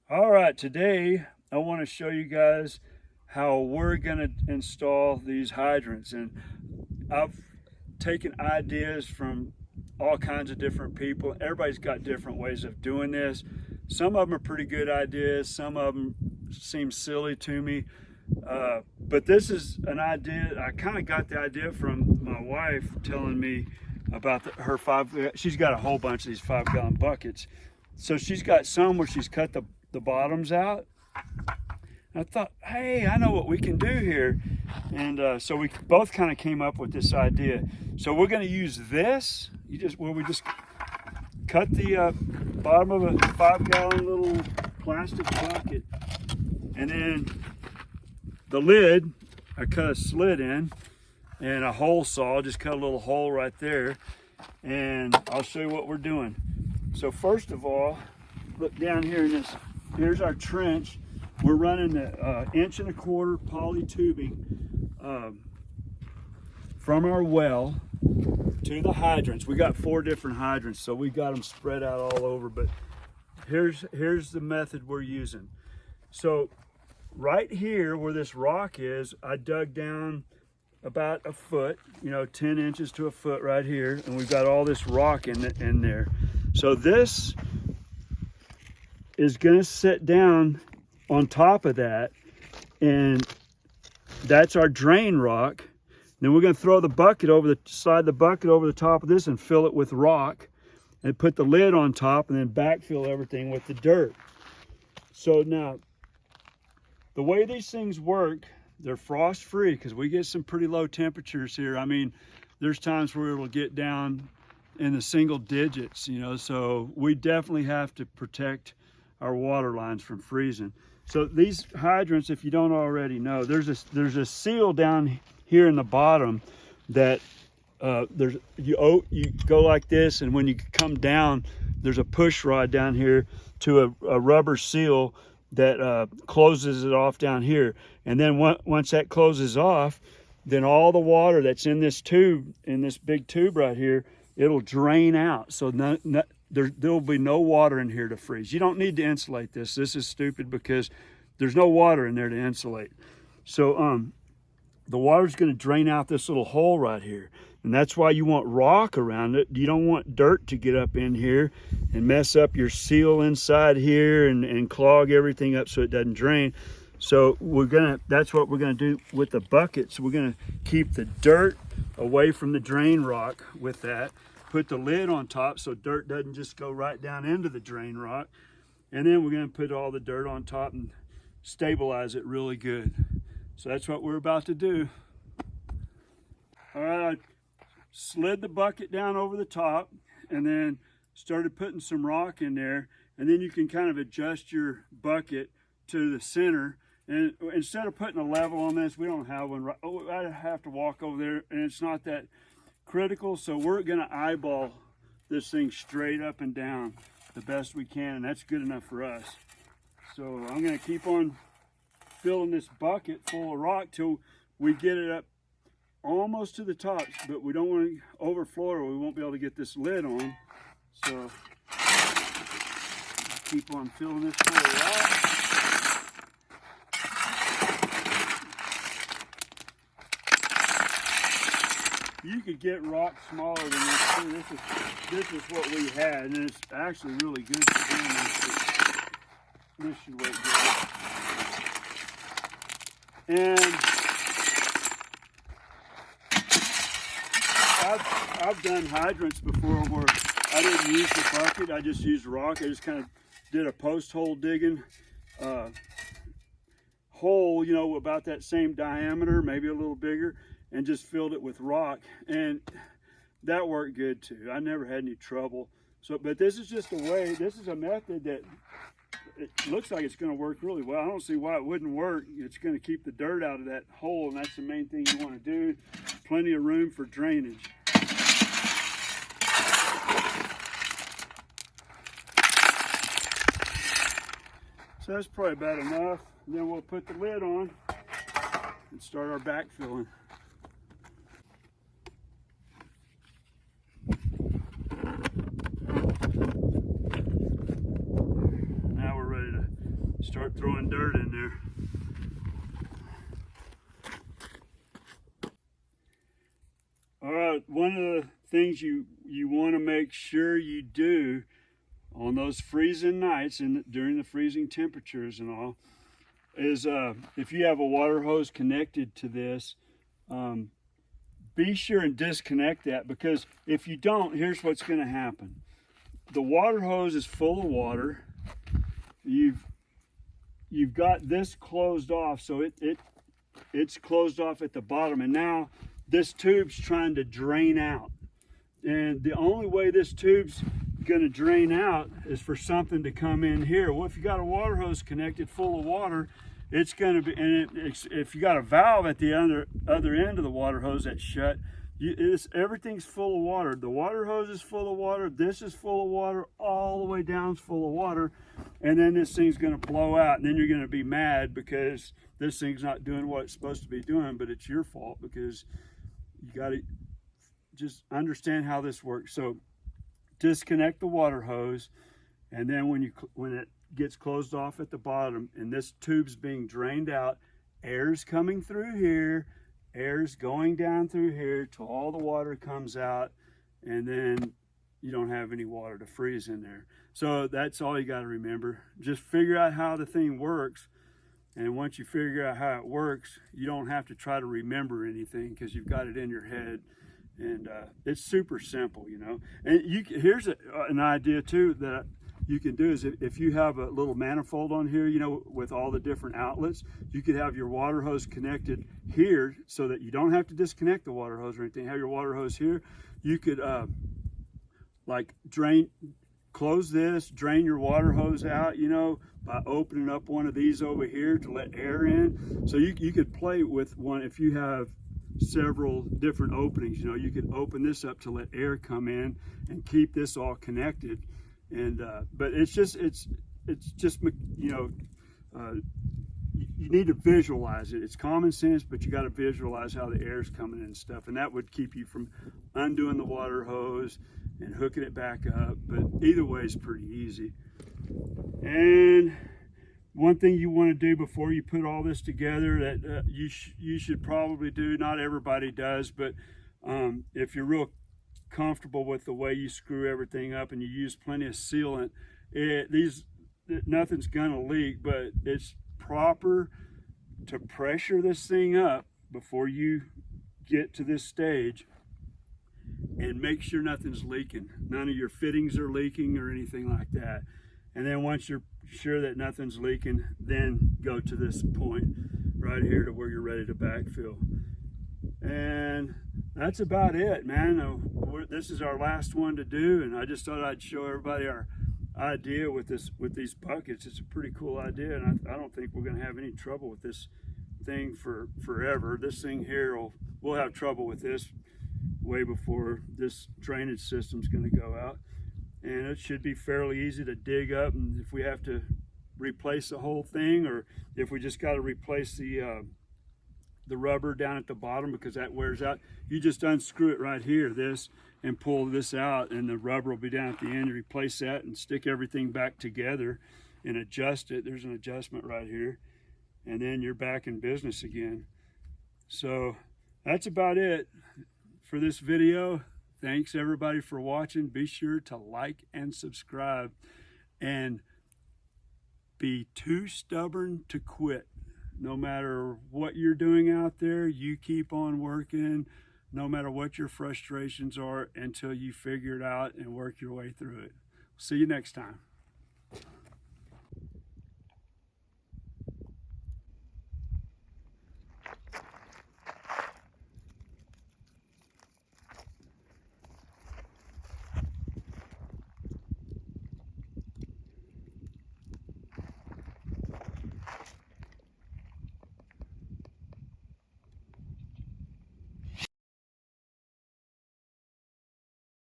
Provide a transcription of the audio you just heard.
All right, today I want to show you guys how we're going to install these hydrants. And I've taken ideas from all kinds of different people. Everybody's got different ways of doing this. Some of them are pretty good ideas, some of them seem silly to me. But this is an idea, I kind of got the idea from my wife telling me about her she's got a whole bunch of these 5-gallon buckets. So she's got some where she's cut the bottoms out. And I thought, hey, I know what we can do here. And so we both kind of came up with this idea. So we're going to use this, where we just cut the bottom of a 5-gallon little plastic bucket. And then the lid, I cut a slit in, and a hole saw, just cut a little hole right there. And I'll show you what we're doing. So first of all, look down here in this. Here's our trench. We're running the 1.25 inch poly tubing from our well to the hydrants. We got 4 different hydrants, so we got them spread out all over. But here's the method we're using. So right here where this rock is, I dug down about a foot, 10 inches to a foot right here, and we've got all this rock in there. So this is going to sit down on top of that, and that's our drain rock. Then we're going to throw the bucket slide the bucket over the top of this and fill it with rock, and put the lid on top, and then backfill everything with the dirt. So now, the way these things work, they're frost free because we get some pretty low temperatures here. I mean, there's times where it'll get down in the single digits, so we definitely have to protect our water lines from freezing. So these hydrants, if you don't already know, there's a seal down here in the bottom that you go like this, and when you come down, there's a push rod down here to a rubber seal that closes it off down here. And then once that closes off, then all the water that's in this tube, in this big tube right here, it'll drain out. So there'll be no water in here to freeze. You don't need to insulate this. This is stupid because there's no water in there to insulate. So the water's going to drain out this little hole right here. And that's why you want rock around it. You don't want dirt to get up in here and mess up your seal inside here and clog everything up so it doesn't drain. So that's what we're gonna do with the bucket. So we're gonna keep the dirt away from the drain rock with that. Put the lid on top so dirt doesn't just go right down into the drain rock. And then we're gonna put all the dirt on top and stabilize it really good. So that's what we're about to do. All right, I slid the bucket down over the top and then started putting some rock in there. And then you can kind of adjust your bucket to the center. And instead of putting a level on this, we don't have one. I have to walk over there, and it's not that critical. So we're gonna eyeball this thing straight up and down the best we can, and that's good enough for us. So I'm gonna keep on filling this bucket full of rock till we get it up almost to the top, but we don't want to overflow or we won't be able to get this lid on. So keep on filling this full of rock. You could get rock smaller than this too. This is what we had, and it's actually really good for doing this. This should work good. And I've done hydrants before where I didn't use the bucket. I just used rock. I just kind of did a post hole digging hole, about that same diameter, maybe a little bigger, and just filled it with rock, and that worked good too. I never had any trouble. But this is just this is a method that it looks like it's going to work really well. I don't see why it wouldn't work. It's going to keep the dirt out of that hole, and that's the main thing you want to do. Plenty of room for drainage. So that's probably about enough. And then we'll put the lid on and start our backfilling. Now we're ready to throwing dirt in there. All right, one of the things you want to make sure you do on those freezing nights and during the freezing temperatures and all is if you have a water hose connected to this, be sure and disconnect that, because if you don't, here's what's going to happen. The water hose is full of water. You've got this closed off, so it's closed off at the bottom, and now this tube's trying to drain out. And the only way this tube's going to drain out is for something to come in here. Well, if you got a water hose connected full of water, it's going to be, and if you got a valve at the other end of the water hose that's shut, everything's full of water. The water hose is full of water, this is full of water, all the way down is full of water, and then this thing's going to blow out, and then you're going to be mad because this thing's not doing what it's supposed to be doing, but it's your fault because you got to just understand how this works. So disconnect the water hose, and then when it gets closed off at the bottom and this tube's being drained out, air's coming through here, air's going down through here till all the water comes out, and then you don't have any water to freeze in there. So that's all you got to remember. Just figure out how the thing works, and once you figure out how it works, you don't have to try to remember anything because you've got it in your head. And it's super simple, you know. And here's an idea too that you can do is if you have a little manifold on here, you know, with all the different outlets, you could have your water hose connected here so that you don't have to disconnect the water hose or anything. Have your water hose here. You could like close this, drain your water hose out, you know, by opening up one of these over here to let air in. So you could play with one if you have several different openings. You know, you could open this up to let air come in and keep this all connected. And but it's just you know, you need to visualize it. It's common sense, but you got to visualize how the air's coming in and stuff, and that would keep you from undoing the water hose and hooking it back up. But either way is pretty easy. And one thing you want to do before you put all this together that you should probably do, not everybody does, but if you're real comfortable with the way you screw everything up and you use plenty of sealant, nothing's gonna leak, but it's proper to pressure this thing up before you get to this stage and make sure nothing's leaking. None of your fittings are leaking or anything like that. And then once you're sure that nothing's leaking, then go to this point right here to where you're ready to backfill. And that's about it, man. This is our last one to do, and I just thought I'd show everybody our idea with these buckets. It's a pretty cool idea, and I don't think we're going to have any trouble with this thing for forever. This thing here, we'll have trouble with this way before this drainage system's going to go out. And it should be fairly easy to dig up, and if we have to replace the whole thing, or if we just got to replace the rubber down at the bottom because that wears out, you just unscrew it right here, this, and pull this out, and the rubber will be down at the end. You replace that and stick everything back together and adjust it. There's an adjustment right here, and then you're back in business again. So that's about it for this video. Thanks everybody for watching. Be sure to like and subscribe, and be too stubborn to quit. No matter what you're doing out there, you keep on working, no matter what your frustrations are, until you figure it out and work your way through it. See you next time.